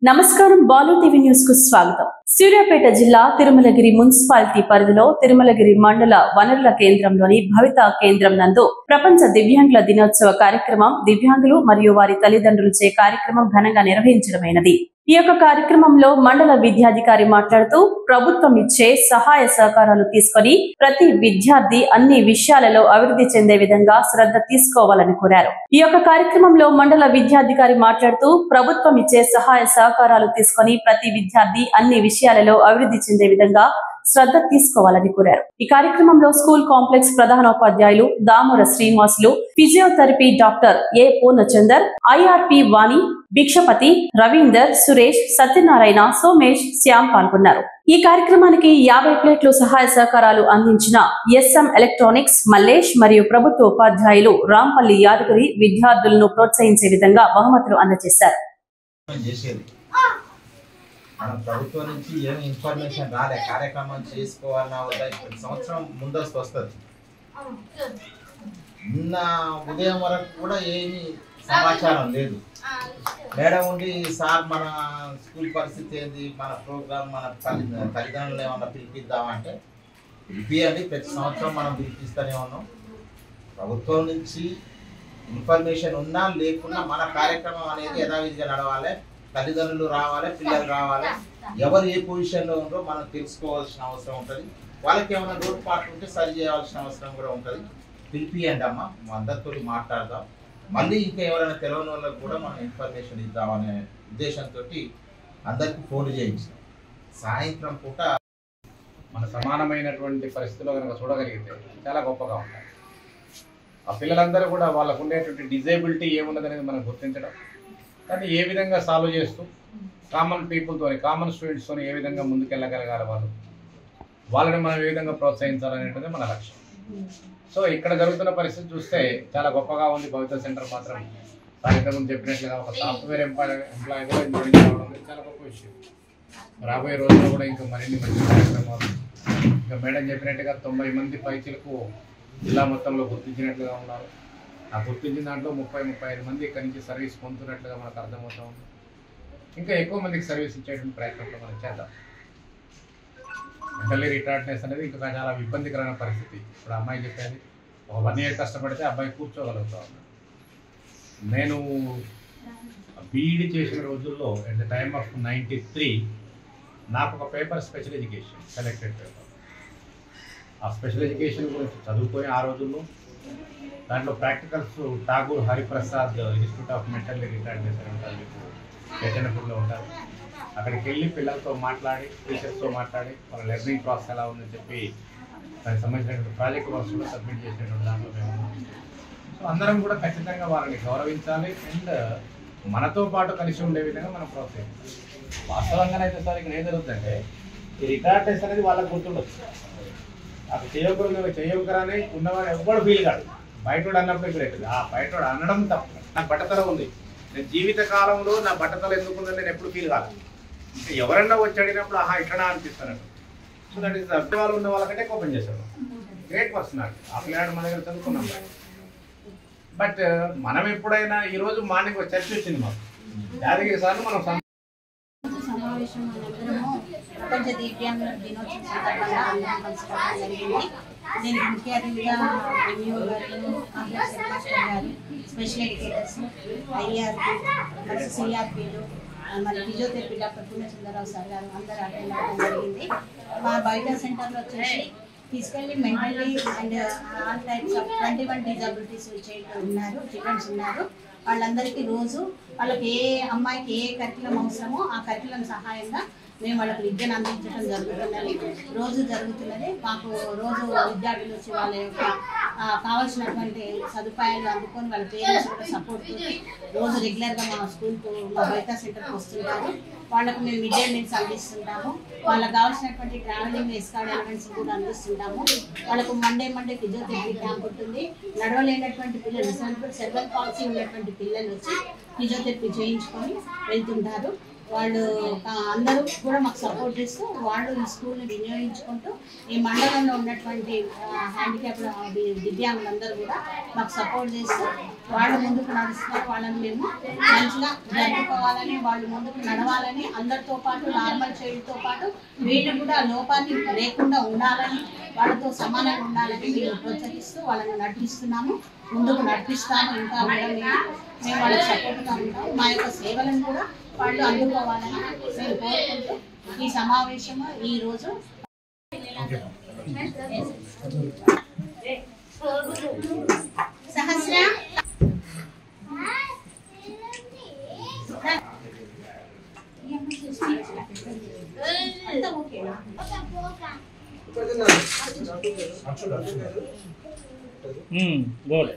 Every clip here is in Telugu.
నమస్కారం బాలు టీవీ న్యూస్ కు స్వాగతం. సూర్యాపేట జిల్లా తిరుమలగిరి మున్సిపాలిటీ పరిధిలో తిరుమలగిరి మండల వనరుల కేంద్రంలోని భవిత కేంద్రం నందు ప్రపంచ దివ్యాంగుల దినోత్సవ కార్యక్రమం దివ్యాంగులు మరియు వారి తల్లిదండ్రులచే కార్యక్రమం ఘనంగా నిర్వహించడమైనది. ఈ యొక్క కార్యక్రమంలో మండల విద్యాధికారి మాట్లాడుతూ ప్రభుత్వం ఇచ్చే సహాయ సహకారాలు తీసుకొని ప్రతి విద్యార్థి అన్ని విషయాలలో అభివృద్ధి చెందే విధంగా శ్రద్ధ తీసుకోవాలని కోరారు. ఈ యొక్క కార్యక్రమంలో మండల విద్యాధికారి మాట్లాడుతూ ప్రభుత్వం ఇచ్చే సహాయ సహకారాలు తీసుకొని ప్రతి విద్యార్థి అన్ని విషయాలలో అభివృద్ధి చెందే విధంగా శ్రద్ధ తీసుకోవాలని కోరారు. ఈ కార్యక్రమంలో స్కూల్ కాంప్లెక్స్ ప్రధానోపాధ్యాయులు Damora Srinivasulu, physiotherapy doctor A Purnachander, IRP Vani, Bhikshapathi, Ravinder, Suresh, Satyanarayana, Somesh, Shyam పాల్గొన్నారు. ఈ కార్యక్రమానికి 50 ప్లేట్లు సహాయ సహకారాలు అందించిన ఎస్ఎం ఎలక్ట్రానిక్స్ మల్లేష్ మరియు ప్రభుత్వ ఉపాధ్యాయులు రాంపల్లి యాదగిరి విద్యార్థులను ప్రోత్సహించే విధంగా బహుమతులు అందజేశారు. మనం ప్రభుత్వం నుంచి ఏమి ఇన్ఫర్మేషన్ రాలే, కార్యక్రమం చేసుకోవాలన్నా ప్రతి సంవత్సరం ముందస్తు వస్తుంది. నిన్న ఉదయం వరకు కూడా ఏమి సమాచారం లేదు. మేడం ఉండి సార్ మన స్కూల్ పరిస్థితి ఏంది, మన ప్రోగ్రామ్, మన తల్లిదండ్రులు ఏమన్నా పిలిపిద్దామంటే పిలిపియండి, ప్రతి సంవత్సరం మనం పిలిపిస్తూనే ఉన్నాం. ప్రభుత్వం నుంచి ఇన్ఫర్మేషన్ ఉన్నా లేకున్నా మన కార్యక్రమం అనేది యథావిధిగా నడవాలి. తల్లిదండ్రులు రావాలి, పిల్లలు రావాలి. ఎవరు ఏ పొజిషన్లో ఉందో మనం తెలుసుకోవాల్సిన అవసరం ఉంటుంది. వాళ్ళకి ఏమైనా లోటుపాట్లు ఉంటే సరి చేయాల్సిన అవసరం కూడా ఉంటుంది. పిలిపియండి అమ్మ, అందరితో మాట్లాడదాం. మళ్ళీ ఇంకా ఎవరైనా తెలియని వాళ్ళకి కూడా మనం ఇన్ఫర్మేషన్ ఇద్దామనే ఉద్దేశంతో అందరికీ ఫోన్ చేయించాం. సాయంత్రం పూట మన సమానమైనటువంటి పరిస్థితుల్లో కనుక చూడగలిగితే చాలా గొప్పగా ఉంటాయి. ఆ పిల్లలందరూ కూడా వాళ్ళకు ఉండేటువంటి డిజేబిలిటీ ఏమున్నదనేది మనం గుర్తించడం, కానీ ఏ విధంగా సాల్వ్ చేస్తూ కామన్ పీపుల్తో, కామన్ స్టూడెంట్స్తో ఏ విధంగా ముందుకెళ్ళగలగాలి, వాళ్ళని మనం ఏ విధంగా ప్రోత్సహించాలనేది మన లక్ష్యం. సో ఇక్కడ జరుగుతున్న పరిస్థితి చూస్తే చాలా గొప్పగా ఉంది. భవిత సెంటర్ మాత్రం సాయంత్రం చెప్పినట్లుగా ఒక సాఫ్ట్వేర్ ఎంప్లాయీ కూడా ఇంజనీరింగ్ రావడం అనేది చాలా గొప్ప విషయం. రాబోయే రోజుల్లో కూడా ఇంకా మరిన్ని మంచి కార్యక్రమాలు, ఇంకా మేడం చెప్పినట్టుగా 90 మంది పైచీలకు జిల్లా మొత్తంలో గుర్తించినట్లుగా ఉన్నారు. ఆ గుర్తించిన దాంట్లో 30-35 మంది ఇక్కడి నుంచి సర్వీస్ పొందుతున్నట్లుగా మనకు అర్థమవుతా ఉంది. ఇంకా ఎక్కువ మందికి సర్వీస్ ఇచ్చేటువంటి ప్రయత్నంలో మనం చేద్దాం. మెంటల్లీ రిటార్డ్నెస్ అనేది ఇంకా చాలా ఇబ్బందికరమైన పరిస్థితి. ఇప్పుడు అమ్మాయి చెప్పేది, ఒక 1 year కష్టపడితే అబ్బాయి కూర్చోగలుగుతా ఉన్నాడు. నేను బీఈడి చేసిన రోజుల్లో ఎట్ ద టైమ్ ఆఫ్ 93 నాకు ఒక paper special education selected paper. ఆ స్పెషల్ ఎడ్యుకేషన్ గురించి చదువుకొని ఆ రోజుల్లో దాంట్లో practicals Tagore Hariprasad institute of mentally retardness అని ఉంటుంది, చైతన్యపూర్లో ఉంటారు. అక్కడికి వెళ్ళి పిల్లలతో మాట్లాడి, టీచర్స్తో మాట్లాడి వాళ్ళ లెర్నింగ్ ప్రాసెస్ ఎలా ఉందని చెప్పి దానికి సంబంధించినటువంటి ప్రాజెక్ట్ వర్క్స్ కూడా సబ్మిట్ చేసినటువంటి దాంట్లో మేము. సో అందరం కూడా ఖచ్చితంగా వాళ్ళని గౌరవించాలి అండ్ మనతో పాటు కలిసి ఉండే విధంగా మనం ప్రోత్సహించాలి. వాస్తవంగానైతే సార్ ఇక్కడ ఏం జరుగుతుందంటే ఈ రిటార్డ్నెస్ అనేది వాళ్ళకి గుర్తుండొచ్చు. నాకు చేయకూడదని ఉన్నవాడు ఎవ్వడు ఫీల్ కాదు. బయటోడు అన్నప్పుడు ఇప్పుడు అవుతుంది. ఆ బయటోడు అనడం తప్పు. నాకు బట్టతల ఉంది, నేను జీవిత కాలంలో నా బట్టతల ఎందుకుందని నేను ఎప్పుడు ఫీల్ కాదు. ఇంకా ఎవరన్నా వచ్చి అడిగినప్పుడు ఆహా ఇట్లా అనిపిస్తాను. సో దట్ ఈస్ వాళ్ళు ఉన్న వాళ్ళకంటే కోపం చేశాడు. Great personality. ఆ పిల్లాడు మన దగ్గర చదువుకున్నాం. బట్ మనం ఎప్పుడైనా ఈరోజు మార్నింగ్ ఒక చర్చ వచ్చింది మాకు యాదగిరి సార్లు మనం సమావేశం ప్రపంచ దివ్యాంగుల దినోత్సవం సందర్భంగా అందరం కలుసుకోవడం జరిగింది. నేను ముఖ్య అతిథిగా ఎంఈఓ గారు, కాంప్లెక్స్ హెడ్ మాస్టర్ గారు, స్పెషల్ ఎడ్యుకేటర్స్, ఐఆర్పి, సిఆర్పీలు, మరి ఫిజియోథెరపీ డాక్టర్ పూర్ణచంద్రరావు సార్ గారు అందరూ అటెండ్ అవ్వడం జరిగింది. మా బయట సెంటర్లో వచ్చేసి physically, mentally and all types of 21 disabilities childrens ఉన్నారు. వాళ్ళందరికీ రోజు వాళ్ళకి ఏ అమ్మాయికి ఏ కరికులం అవసరమో ఆ కరికులం సహాయంగా మేము వాళ్ళకి విద్యను అందించడం జరుగుతున్నది. రోజు జరుగుతున్నది. మాకు రోజు విద్యార్థులు వచ్చి వాళ్ళ యొక్క కావాల్సినటువంటి సదుపాయాలు అందుకొని వాళ్ళ పేరెంట్స్ కూడా సపోర్ట్ చేసి రోజు రెగ్యులర్గా మా స్కూల్కు, మా బయట సెంటర్కి వస్తుంటారు. వాళ్ళకు మేము మిడ్ డే మీల్స్ అందిస్తుంటాము. వాళ్ళకి కావాల్సినటువంటి ట్రావెలింగ్ ఎస్కార్డ్ ఎలిమెంట్స్ కూడా అందిస్తుంటాము. వాళ్ళకు మండే ఫిజియోథెరపీ క్యాంప్ ఉంటుంది. నడవలేనటువంటి పిల్లలు, సెర్వల్ పాలసీ ఉన్నటువంటి పిల్లలు వచ్చి ఫిజియోథెరపీ చేయించుకొని వెళ్తుంటారు. వాళ్ళు అందరూ కూడా మాకు సపోర్ట్ చేస్తూ వాళ్ళు ఈ స్కూల్ని వినియోగించుకుంటూ ఈ మండలంలో ఉన్నటువంటి హ్యాండిక్యాప్డ్ దివ్యాంగులందరూ కూడా మాకు సపోర్ట్ చేస్తూ వాళ్ళు ముందుకు నడుస్తున్నారు. వాళ్ళని మేము మంచిగా జరుపుకోవాలని, వాళ్ళు ముందుకు నడవాలని, అందరితో పాటు నార్మల్ చైల్డ్తో పాటు వీళ్ళు కూడా లోపాన్ని లేకుండా ఉండాలని, వాళ్ళతో సమానంగా ఉండాలని మేము ప్రోత్సహిస్తూ వాళ్ళని నడిపిస్తున్నాము, ముందుకు నడిపిస్తాము. ఇంకా కూడా మేము వాళ్ళకి సపోర్ట్గా ఉంటాము. మా యొక్క సేవలను కూడా వాళ్ళు అందుకోవాలని మేము కోరుకుంటూ ఈ సమావేశము ఈరోజు సహస్ర అంతా ఓకేనా? గుడ్.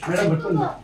మేడం